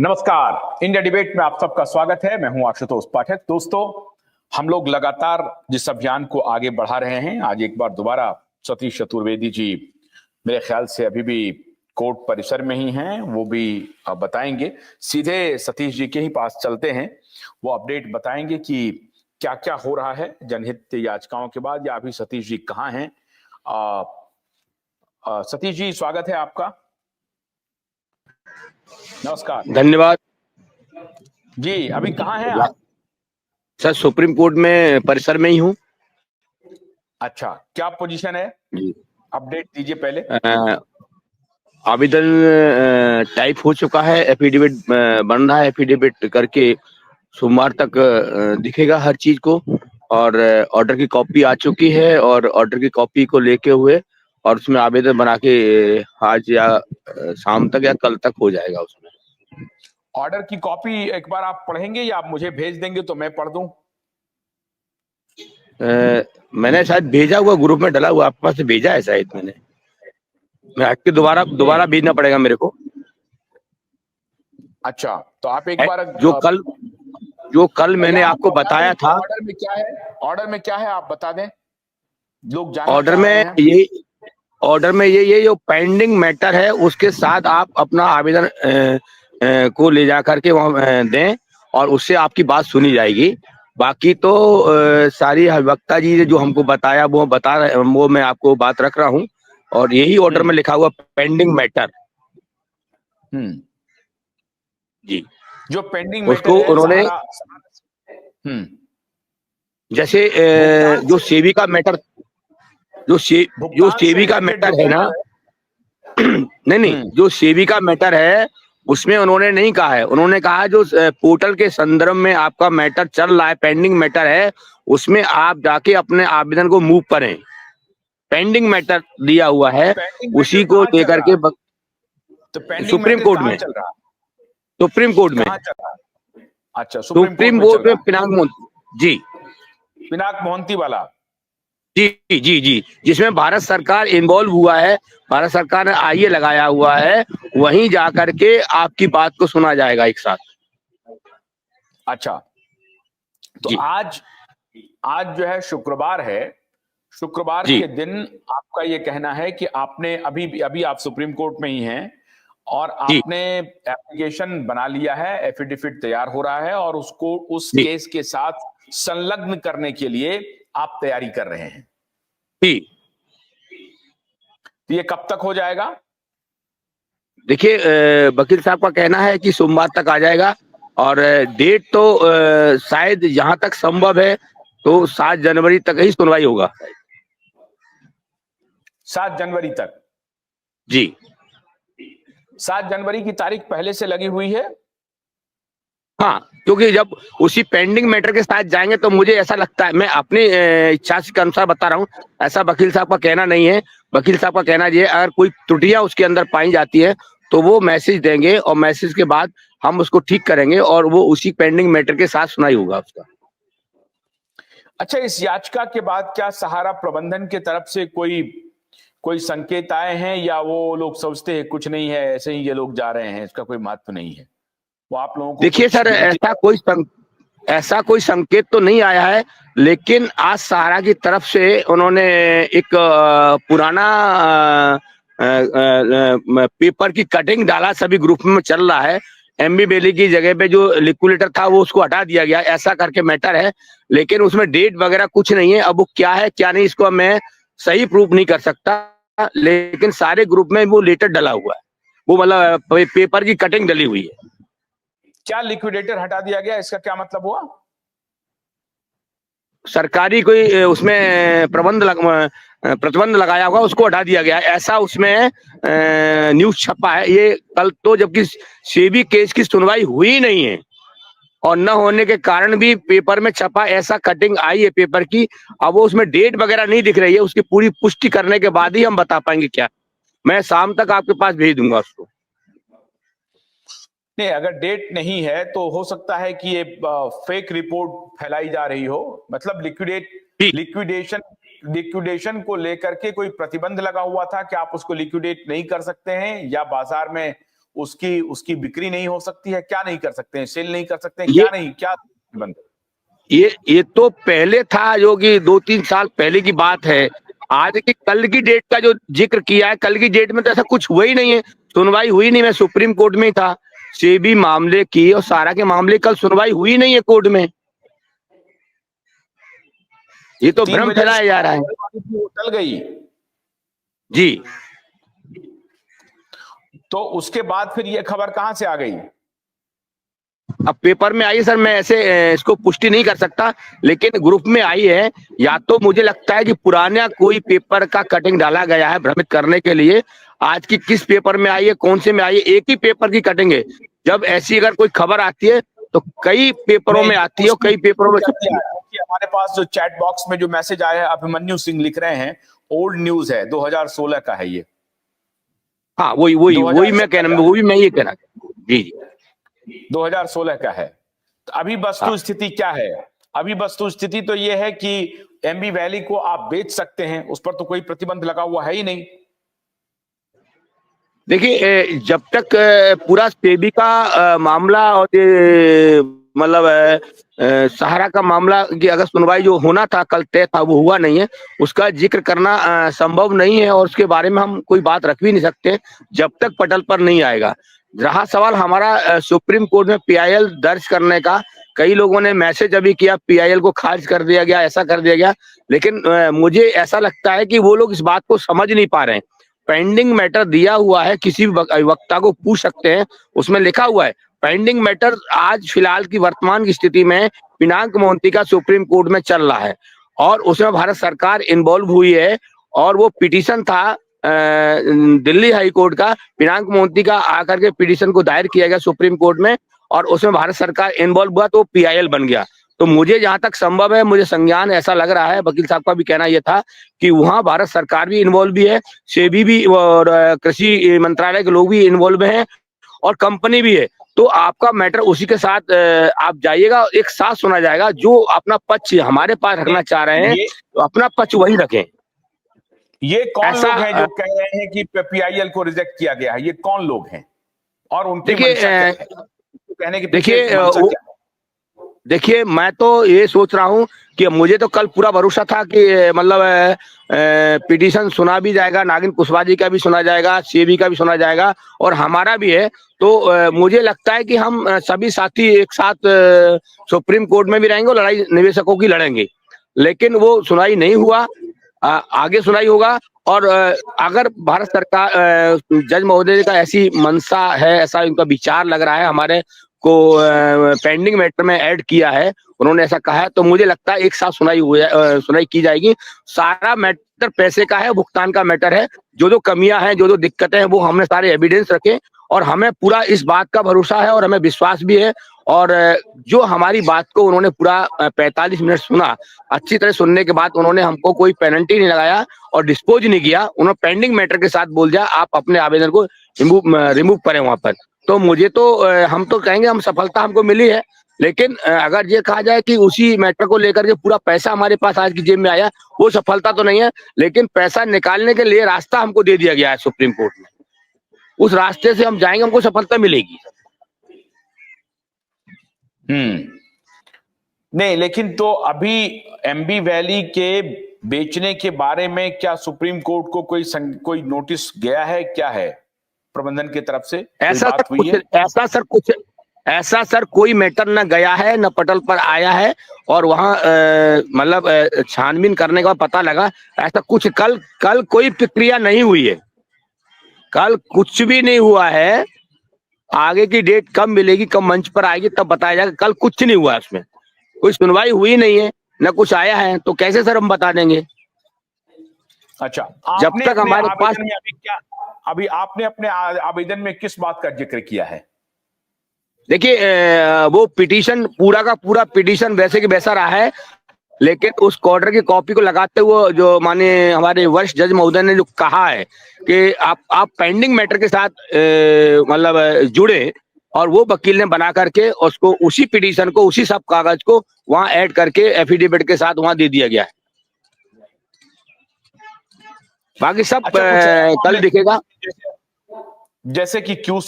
नमस्कार, India debate में आप सबका स्वागत है। मैं हूं आशुतोष पाठक। दोस्तों, हम लोग लगातार जिस अभियान को आगे बढ़ा रहे हैं, आज एक बार दोबारा सतीश चतुर्वेदी जी मेरे ख्याल से अभी भी कोर्ट परिसर में ही हैं, वो भी बताएंगे। सीधे सतीश जी के ही पास चलते हैं, वो अपडेट बताएंगे कि क्या क्या हो रहा है जनहित याचिकाओं के बाद, या अभी सतीश जी कहाँ हैं। सतीश जी, स्वागत है आपका। नमस्कार। धन्यवाद जी, अभी कहाँ हैं आप? सर, सुप्रीम कोर्ट में परिसर में ही हूँ। अच्छा, क्या पोजीशन है जी, अपडेट दीजिए पहले। आवेदन टाइप हो चुका है, एफिडेविट बन रहा है। एफिडेविट करके सोमवार तक दिखेगा हर चीज को, और ऑर्डर की कॉपी आ चुकी है, और ऑर्डर की कॉपी को लेके हुए और उसमें आवेदन बना के आज या शाम तक या कल तक हो जाएगा। उसमें ऑर्डर की कॉपी एक बार आप पढ़ेंगे या आप मुझे भेज देंगे तो मैं पढ़ दूं? मैंने शायद भेजा हुआ, ग्रुप में डला हुआ, आपके पास से भेजा है शायद मैंने। मैं आपके दोबारा भेजना पड़ेगा मेरे को। अच्छा, तो आप एक बार जो कल मैंने आपको बताया था। ऑर्डर में क्या है? ऑर्डर में क्या है आप बता दें, लोग जानना ऑर्डर चाह रहे में हैं। ये जो पेंडिंग मैटर है उसके साथ आप अपना आवेदन को ले जा करके वहां दें, और उससे आपकी बात सुनी जाएगी। बाकी तो सारी वक्ता जी ने जो हमको बताया वो मैं आपको बात रख रहा हूँ, और यही ऑर्डर में लिखा हुआ पेंडिंग मैटर। जी, जो पेंडिंग उसको मैटर है उन्होंने जैसे जो सेविका मैटर जो सेविका मैटर है ना, नहीं, जो सेविका मैटर है उसमें उन्होंने नहीं कहा है। उन्होंने कहा जो पोर्टल के संदर्भ में आपका मैटर चल रहा है, पेंडिंग मैटर है, उसमें आप जाके अपने आवेदन को मूव करें। पेंडिंग मैटर दिया हुआ है, उसी को लेकर के सुप्रीम कोर्ट में चल रहा? सुप्रीम कोर्ट में अच्छा, सुप्रीम कोर्ट में पिनाक मोहंती वाला। जी, जिसमें भारत सरकार इन्वॉल्व हुआ है। भारत सरकार ने आईए लगाया हुआ है, वहीं जाकर के आपकी बात को सुना जाएगा एक साथ। अच्छा, तो आज जो है शुक्रवार है, शुक्रवार के दिन आपका ये कहना है कि आपने अभी आप सुप्रीम कोर्ट में ही हैं, और आपने एप्लीकेशन बना लिया है, एफिडेविट तैयार हो रहा है, और उसको उस केस के साथ संलग्न करने के लिए आप तैयारी कर रहे हैं। तो ये कब तक हो जाएगा? देखिए, वकील साहब का कहना है कि सोमवार तक आ जाएगा, और डेट तो शायद जहां तक संभव है तो 7 जनवरी तक ही सुनवाई होगा। 7 जनवरी तक? जी, 7 जनवरी की तारीख पहले से लगी हुई है। हाँ, क्योंकि जब उसी पेंडिंग मैटर के साथ जाएंगे तो मुझे ऐसा लगता है, मैं अपनी इच्छा के अनुसार बता रहा हूँ, ऐसा वकील साहब का कहना नहीं है। वकील साहब का कहना ये है, अगर कोई त्रुटियां उसके अंदर पाई जाती है तो वो मैसेज देंगे, और मैसेज के बाद हम उसको ठीक करेंगे, और वो उसी पेंडिंग मैटर के साथ सुनाई होगा उसका। अच्छा, इस याचिका के बाद क्या सहारा प्रबंधन के तरफ से कोई संकेत आए हैं, या वो लोग सोचते हैं कुछ नहीं है, ऐसे ही ये लोग जा रहे हैं, इसका कोई महत्व नहीं है? वो आप लोगों को देखिए सर, ऐसा कोई संकेत तो नहीं आया है, लेकिन आज सहारा की तरफ से उन्होंने एक पुराना पेपर की कटिंग डाला, सभी ग्रुप में चल रहा है। एमबी बेली की जगह पे जो लिक्विडेटर था वो उसको हटा दिया गया, ऐसा करके मैटर है। लेकिन उसमें डेट वगैरह कुछ नहीं है। अब वो क्या है क्या नहीं, इसको मैं सही प्रूफ नहीं कर सकता, लेकिन सारे ग्रुप में वो लेटर डला हुआ है, वो मतलब पेपर की कटिंग डली हुई है। क्या लिक्विडेटर हटा दिया गया, इसका क्या मतलब हुआ? सरकारी कोई उसमें प्रतिबंध लगाया होगा, उसको हटा दिया गया, ऐसा उसमें न्यूज छपा है। ये कल तो जबकि सेबी केस की सुनवाई हुई नहीं है, और न होने के कारण भी पेपर में छपा, ऐसा कटिंग आई है पेपर की। अब वो उसमें डेट वगैरह नहीं दिख रही है, उसकी पूरी पुष्टि करने के बाद ही हम बता पाएंगे क्या। मैं शाम तक आपके पास भेज दूंगा उसको। नहीं, अगर डेट नहीं है तो हो सकता है कि ये फेक रिपोर्ट फैलाई जा रही हो, मतलब लिक्विडेशन को लेकर के कोई प्रतिबंध लगा हुआ था कि आप उसको लिक्विडेट नहीं कर सकते हैं, या बाजार में उसकी उसकी बिक्री नहीं हो सकती है? क्या नहीं कर सकते हैं? सेल नहीं कर सकते हैं? ये क्या नहीं, क्या बंद? ये तो पहले था, जो कि 2-3 साल पहले की बात है। आज की कल की डेट का जो जिक्र किया है, कल की डेट में तो ऐसा कुछ हुआ ही नहीं है, सुनवाई हुई नहीं। मैं सुप्रीम कोर्ट में ही था सेबी मामले की, और सारा के मामले कल सुनवाई हुई नहीं है कोर्ट में। ये तो 3 भ्रम बजे फैलाया जा रहा है। वो टल गई। जी। तो उसके बाद फिर ये खबर कहां से आ गई? अब पेपर में आई है सर, मैं ऐसे इसको पुष्टि नहीं कर सकता, लेकिन ग्रुप में आई है। या तो मुझे लगता है कि पुराना कोई पेपर का कटिंग डाला गया है भ्रमित करने के लिए। आज की किस पेपर में आई है, कौन से में आई है, एक ही पेपर की कटिंग है। जब ऐसी अगर कोई खबर आती है तो कई पेपरों में आती है और कई पेपरों में छपती है। हमारे पास जो चैट बॉक्स में जो मैसेज आया है, अभिमन्यु सिंह लिख रहे हैं, ओल्ड न्यूज है, 2016 का है ये। हाँ, वही मैं कहना, वही मैं ये कहना। जी जी, 2016 का है। तो अभी वस्तु स्थिति क्या है? अभी वस्तु स्थिति तो ये है कि एमबी वैली को आप बेच सकते हैं, उस पर तो कोई प्रतिबंध लगा हुआ है ही नहीं। देखिए, जब तक पूरा सेबी का मामला और मतलब सहारा का मामला की अगर सुनवाई जो होना था कल तय था, वो हुआ नहीं है, उसका जिक्र करना संभव नहीं है, और उसके बारे में हम कोई बात रख भी नहीं सकते जब तक पटल पर नहीं आएगा। रहा सवाल हमारा सुप्रीम कोर्ट में पीआईएल दर्ज करने का, कई लोगों ने मैसेज अभी किया पीआईएल को खारिज कर दिया गया, ऐसा कर दिया गया, लेकिन मुझे ऐसा लगता है कि वो लोग इस बात को समझ नहीं पा रहे हैं। पेंडिंग मैटर दिया हुआ है, किसी भी वक्ता को पूछ सकते हैं, उसमें लिखा हुआ है पेंडिंग मैटर। आज फिलहाल की वर्तमान की स्थिति में पिनाक मोहंती का सुप्रीम कोर्ट में चल रहा है, और उसमें भारत सरकार इन्वॉल्व हुई है, और वो पिटीशन था दिल्ली हाई कोर्ट का, पिनाक मोहंती का आकर के पिटीशन को दायर किया गया सुप्रीम कोर्ट में, और उसमें भारत सरकार इन्वॉल्व हुआ तो पीआईएल बन गया। तो मुझे जहां तक संभव है, मुझे संज्ञान ऐसा लग रहा है, वकील साहब का भी कहना यह था कि वहां भारत सरकार भी इन्वॉल्व भी है, सेबी भी और कृषि मंत्रालय के लोग भी इन्वॉल्व हैं, और कंपनी भी है। तो आपका मैटर उसी के साथ आप जाइएगा, एक साथ सुना जाएगा। जो अपना पक्ष हमारे पास रखना चाह रहे हैं तो अपना पक्ष वही रखें। ये कौन ऐसा लोग हैं जो कह रहे हैं कि पीआईएल को रिजेक्ट किया गया है? ये कौन लोग हैं और उनकी देखिए, मंशा क्या है? कहने के पीछे मंशा क्या है? देखिए, मैं तो ये सोच रहा हूँ कि मुझे तो कल पूरा भरोसा था कि मतलब पिटीशन सुना भी जाएगा, नागिन कुशवाहा जी का भी सुना जाएगा, सेबी का भी सुना जाएगा, और हमारा भी है। तो मुझे लगता है कि हम सभी साथी एक साथ सुप्रीम कोर्ट में भी रहेंगे और लड़ाई निवेशकों की लड़ेंगे, लेकिन वो सुनाई नहीं हुआ। आगे सुनाई होगा, और अगर भारत सरकार जज महोदय का ऐसी मंशा है, ऐसा इनका विचार लग रहा है, हमारे को पेंडिंग मैटर में ऐड किया है, उन्होंने ऐसा कहा है, तो मुझे लगता है एक साथ सुनाई की जाएगी। सारा मैटर पैसे का है, भुगतान का मैटर है। जो कमियां हैं, जो दिक्कतें हैं, वो हमने सारे एविडेंस रखे, और हमें पूरा इस बात का भरोसा है और हमें विश्वास भी है। और जो हमारी बात को उन्होंने पूरा 45 मिनट सुना, अच्छी तरह सुनने के बाद उन्होंने हमको कोई पेनल्टी नहीं लगाया और डिस्पोज नहीं किया। उन्होंने पेंडिंग मैटर के साथ बोल दिया आप अपने आवेदन को रिमूव करें वहां पर। तो मुझे तो हम तो कहेंगे हम सफलता हमको मिली है, लेकिन अगर ये कहा जाए कि उसी मैटर को लेकर के पूरा पैसा हमारे पास आज की जेब में आया, वो सफलता तो नहीं है, लेकिन पैसा निकालने के लिए रास्ता हमको दे दिया गया है सुप्रीम कोर्ट में। उस रास्ते से हम जाएंगे, हमको सफलता मिलेगी। नहीं, लेकिन तो अभी एमबी वैली के बेचने के बारे में क्या सुप्रीम कोर्ट को कोई नोटिस गया है? क्या है प्रबंधन की तरफ से? ऐसा सर कुछ मैटर न गया है, न पटल पर आया है, और वहां मतलब छानबीन करने का पता लगा ऐसा कुछ कल कोई प्रक्रिया नहीं हुई है, कल कुछ भी नहीं हुआ है। आगे की डेट कब मिलेगी, कब मंच पर आएगी, तब बताया जाएगा। कल कुछ नहीं हुआ, उसमें कोई सुनवाई हुई नहीं है, न कुछ आया है, तो कैसे सर हम बता देंगे? अच्छा, जब तक हमारे पास अभी आपने अपने आवेदन में किस बात का जिक्र किया है? देखिए, वो पिटीशन पूरा का पूरा पिटीशन वैसे कि वैसा रहा है, लेकिन उस ऑर्डर की कॉपी को लगाते हुए जो माने हमारे वरिष्ठ जज महोदय ने जो कहा है कि आप पेंडिंग मैटर के साथ मतलब जुड़े, और वो वकील ने बना करके उसको उसी पिटीशन को, उसी सब कागज को वहां ऐड करके एफिडेविट के साथ वहां दे दिया गया है। बाकी सब कल दिखेगा। जैसे कि क्यू